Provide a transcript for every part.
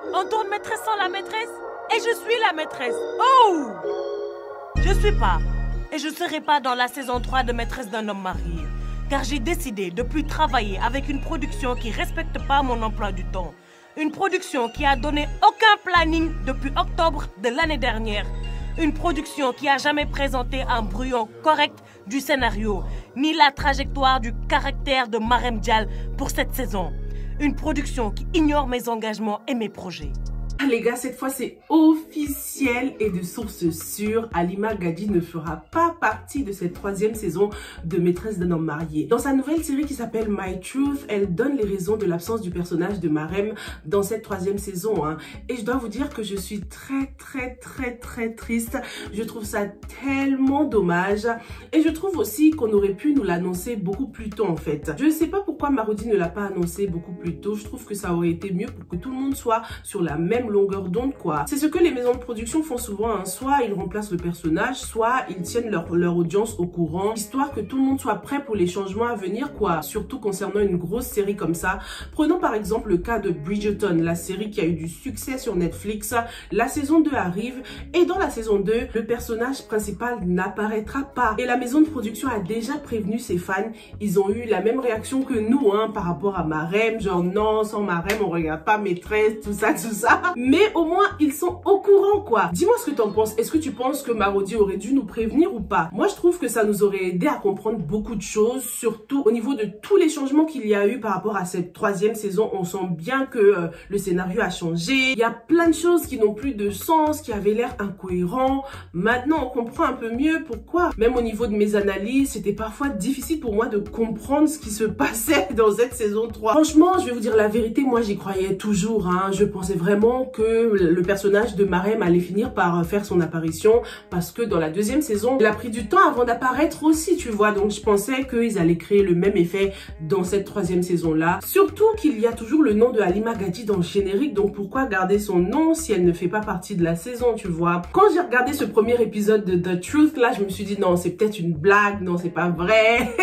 On tourne maîtresse sans la maîtresse et je suis la maîtresse. Oh! Je suis pas et je serai pas dans la saison 3 de Maîtresse d'un homme marié. Car j'ai décidé de plus travailler avec une production qui respecte pas mon emploi du temps. Une production qui a donné aucun planning depuis octobre de l'année dernière. Une production qui a jamais présenté un brouillon correct du scénario, ni la trajectoire du caractère de Marème Dial pour cette saison. Une production qui ignore mes engagements et mes projets. Les gars, cette fois c'est officiel et de source sûre, Halima Gady ne fera pas partie de cette 3e saison de Maîtresse d'un homme marié. Dans sa nouvelle série qui s'appelle My Truth, elle donne les raisons de l'absence du personnage de Marème dans cette 3e saison. Et je dois vous dire que je suis très triste. Je trouve ça tellement dommage. Et je trouve aussi qu'on aurait pu nous l'annoncer beaucoup plus tôt en fait. Je ne sais pas pourquoi Marodi ne l'a pas annoncé beaucoup plus tôt. Je trouve que ça aurait été mieux pour que tout le monde soit sur la même longueur d'onde quoi. C'est ce que les maisons de production font souvent, soit ils remplacent le personnage, soit ils tiennent leur audience au courant, histoire que tout le monde soit prêt pour les changements à venir quoi, surtout concernant une grosse série comme ça. Prenons par exemple le cas de Bridgerton, la série qui a eu du succès sur Netflix. La saison 2 arrive et dans la saison 2, le personnage principal n'apparaîtra pas. Et la maison de production a déjà prévenu ses fans, ils ont eu la même réaction que nous par rapport à Marème, genre non, sans Marème on regarde pas Maîtresse, tout ça. Mais au moins, ils sont au courant, quoi. Dis-moi ce que t'en penses. Est-ce que tu penses que Marodi aurait dû nous prévenir ou pas? Moi, je trouve que ça nous aurait aidé à comprendre beaucoup de choses, surtout au niveau de tous les changements qu'il y a eu par rapport à cette 3e saison. On sent bien que le scénario a changé. Il y a plein de choses qui n'ont plus de sens, qui avaient l'air incohérents. Maintenant, on comprend un peu mieux pourquoi. Même au niveau de mes analyses, c'était parfois difficile pour moi de comprendre ce qui se passait dans cette saison 3. Franchement, je vais vous dire la vérité, moi, j'y croyais toujours. Je pensais vraiment que le personnage de Marème allait finir par faire son apparition parce que dans la 2e saison, il a pris du temps avant d'apparaître aussi, tu vois. Donc, je pensais qu'ils allaient créer le même effet dans cette 3e saison-là. Surtout qu'il y a toujours le nom de Halima Gady dans le générique. Donc, pourquoi garder son nom si elle ne fait pas partie de la saison, tu vois. Quand j'ai regardé ce premier épisode de The Truth, là, je me suis dit non, c'est peut-être une blague, non, c'est pas vrai.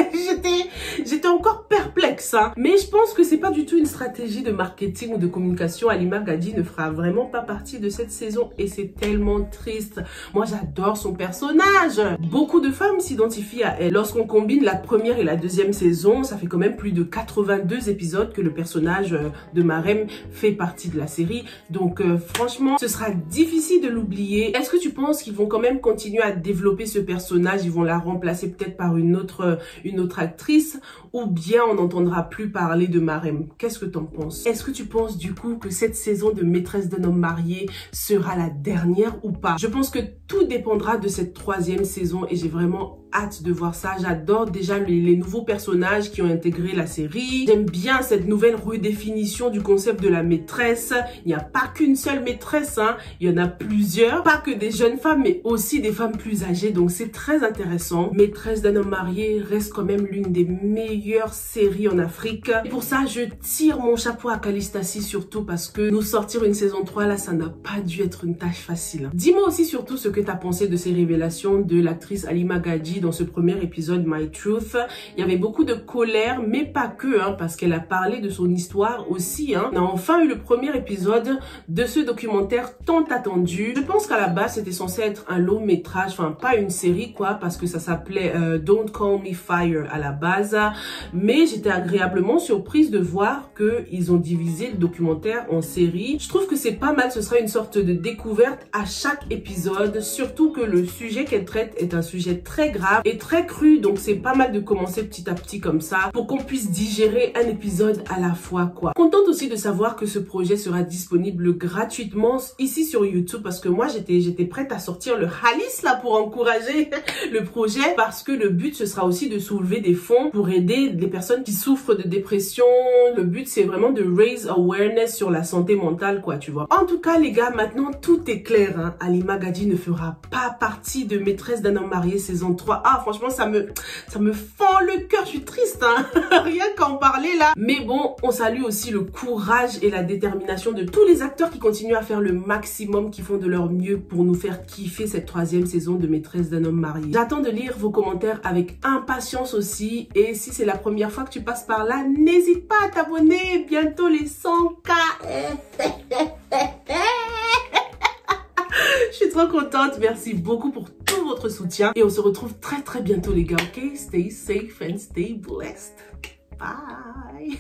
J'étais encore perplexe, Mais je pense que c'est pas du tout une stratégie de marketing ou de communication. Halima Gady ne fera vraiment pas partie de cette saison et c'est tellement triste. Moi, j'adore son personnage. Beaucoup de femmes s'identifient à elle. Lorsqu'on combine la 1re et la 2e saison, ça fait quand même plus de 82 épisodes que le personnage de Marème fait partie de la série. Donc, franchement, ce sera difficile de l'oublier. Est-ce que tu penses qu'ils vont quand même continuer à développer ce personnage? Ils vont la remplacer peut-être par une autre actrice ou bien on n'entendra plus parler de Marème? Qu'est-ce que t'en penses? Est-ce que tu penses du coup que cette saison de Maîtresse d'un homme marié sera la dernière ou pas? Je pense que tout dépendra de cette 3e saison et j'ai vraiment hâte de voir ça. J'adore déjà les nouveaux personnages qui ont intégré la série. J'aime bien cette nouvelle redéfinition du concept de la maîtresse. Il n'y a pas qu'une seule maîtresse, il y en a plusieurs. Pas que des jeunes femmes, mais aussi des femmes plus âgées. Donc c'est très intéressant. Maîtresse d'un homme marié reste quand même l'une des meilleures séries en Afrique. Et pour ça, je tire mon chapeau à Calistasi surtout parce que nous sortir une saison 3 là, ça n'a pas dû être une tâche facile. Dis-moi aussi surtout ce que tu as pensé de ces révélations de l'actrice Halima Gady dans ce premier épisode My Truth. Il y avait beaucoup de colère, mais pas que, parce qu'elle a parlé de son histoire aussi. On a enfin eu le premier épisode de ce documentaire tant attendu. Je pense qu'à la base, c'était censé être un long métrage, enfin pas une série quoi, parce que ça s'appelait Don't Call Me Fire à la base. Mais j'étais agréablement surprise de voir qu'ils ont divisé le documentaire en série. Je trouve que c'est pas mal, ce sera une sorte de découverte à chaque épisode, surtout que le sujet qu'elle traite est un sujet très grave et très cru, donc c'est pas mal de commencer petit à petit comme ça pour qu'on puisse digérer un épisode à la fois quoi. Contente aussi de savoir que ce projet sera disponible gratuitement ici sur YouTube parce que moi j'étais prête à sortir le Halis là pour encourager le projet parce que le but ce sera aussi de soulever des fonds pour aider les personnes qui souffrent de dépression. Le but c'est vraiment de raise awareness sur la santé mentale quoi, tu vois. En tout cas les gars, maintenant tout est clair, Halima Gady ne fera pas partie de Maîtresse d'un homme marié saison 3. Ah franchement ça me fend le cœur, je suis triste rien qu'en parler là. Mais bon, on salue aussi le courage et la détermination de tous les acteurs qui continuent à faire le maximum, qui font de leur mieux pour nous faire kiffer cette 3e saison de Maîtresse d'un homme marié. J'attends de lire vos commentaires avec impatience aussi et si c'est la première fois que tu passes par là, n'hésite pas à t'abonner, bientôt les 100K trop contente. Merci beaucoup pour tout votre soutien. Et on se retrouve très très bientôt les gars, ok? Stay safe and stay blessed. Bye.